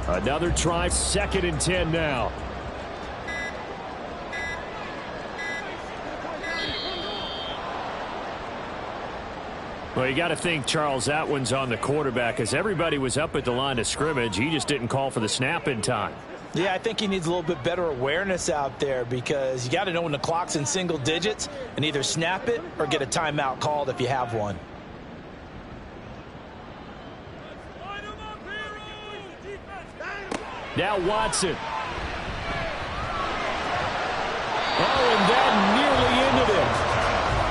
Another try, 2nd and 10 now. Well, you got to think, Charles, that one's on the quarterback as everybody was up at the line of scrimmage. He just didn't call for the snap in time. Yeah, I think he needs a little bit better awareness out there because you got to know when the clock's in single digits and either snap it or get a timeout called if you have one. Now Watson. Oh, and that nearly ended it.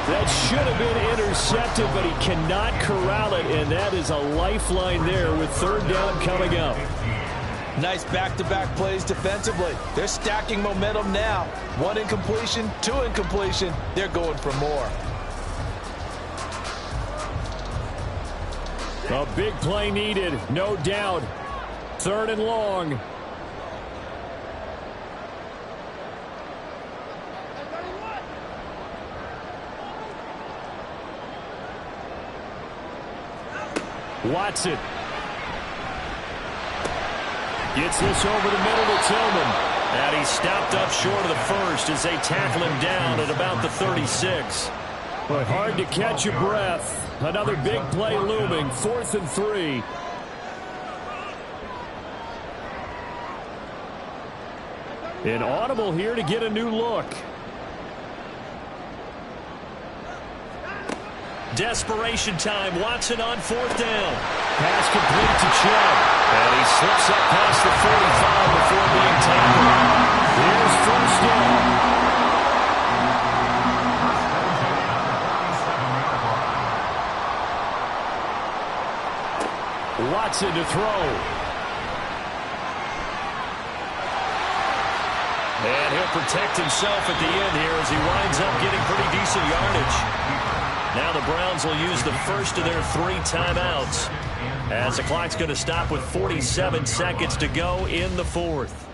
That should have been intercepted, but he cannot corral it, and that is a lifeline there with third down coming up. Nice back-to-back plays defensively. They're stacking momentum now. 1 incompletion, 2 incompletion. They're going for more. A big play needed, no doubt. 3rd and long. Watson gets this over the middle to Tillman. And he stopped up short of the first as they tackle him down at about the 36. But hard to catch your breath. Another big play looming. 4th and 3. An audible here to get a new look. Desperation time. Watson on 4th down. Pass complete to Chubb. And he slips up past the 45 before being tackled. Here's 1st down. Watson to throw. And he'll protect himself at the end here as he winds up getting pretty decent yardage. Now the Browns will use the first of their 3 timeouts as the clock's going to stop with 47 seconds to go in the 4th.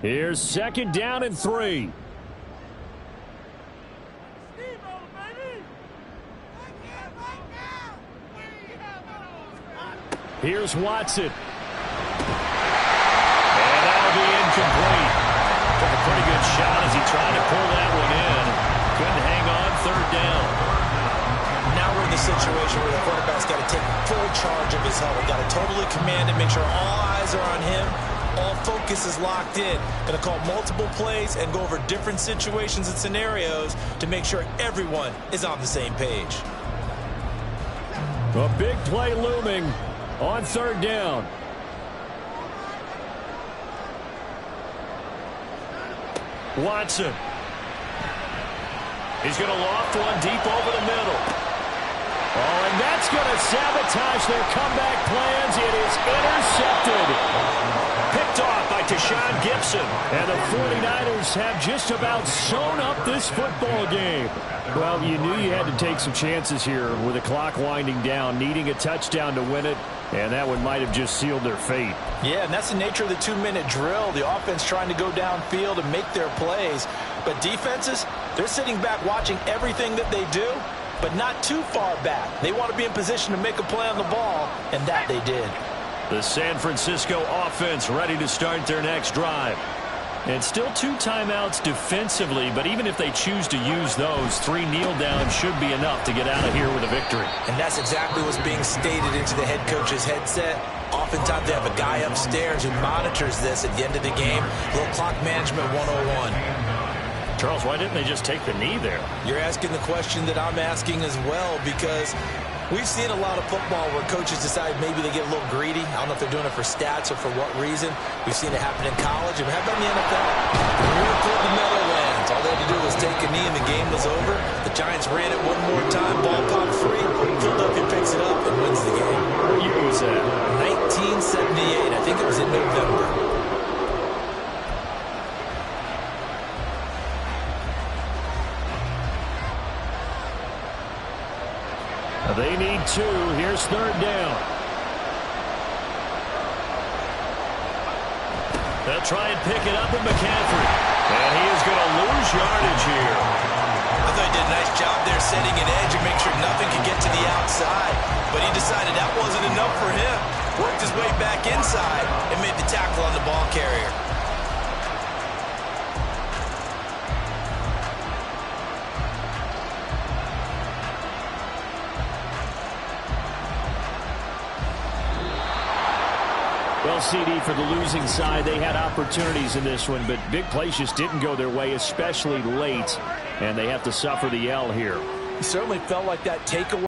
Here's 2nd down and 3. Here's Watson. And that'll be incomplete. Took a pretty good shot as he tried to pull that one in. Couldn't hang on 3rd down. Now we're in the situation where the quarterback's got to take full charge of his huddle. Got to totally command it, make sure all eyes are on him. All focus is locked in. Going to call multiple plays and go over different situations and scenarios to make sure everyone is on the same page. A big play looming on 3rd down. Watson. He's going to loft one deep over the middle. Oh, and that's going to sabotage their comeback plans. It is intercepted. Picked off by Tashaun Gibson. And the 49ers have just about sewn up this football game. Well, you knew you had to take some chances here with the clock winding down, needing a touchdown to win it, and that one might have just sealed their fate. Yeah, and that's the nature of the 2-minute drill. The offense trying to go downfield and make their plays. But defenses, they're sitting back watching everything that they do, but not too far back. They want to be in position to make a play on the ball, and that they did. The San Francisco offense ready to start their next drive. And still 2 timeouts defensively, but even if they choose to use those, 3 kneel downs should be enough to get out of here with a victory. And that's exactly what's being stated into the head coach's headset. Oftentimes they have a guy upstairs who monitors this at the end of the game. A little clock management 101. Charles, why didn't they just take the knee there? You're asking the question that I'm asking as well, because we've seen a lot of football where coaches decide maybe they get a little greedy. I don't know if they're doing it for stats or for what reason. We've seen it happen in college and how about in the NFL? Miracle in the Meadowlands. All they had to do was take a knee and the game was over. The Giants ran it one more time. Ball popped free. Philadelphia picks it up and wins the game. What year was that? 1978. I think it was in November. They need 2. Here's 3rd down. They'll try and pick it up with McCaffrey. And he is going to lose yardage here. I thought he did a nice job there setting an edge and make sure nothing could get to the outside. But he decided that wasn't enough for him. Worked his way back inside and made the tackle on the ball carrier. Well, CD, for the losing side, they had opportunities in this one, but big plays just didn't go their way, especially late, and they have to suffer the L here. He certainly felt like that takeaway.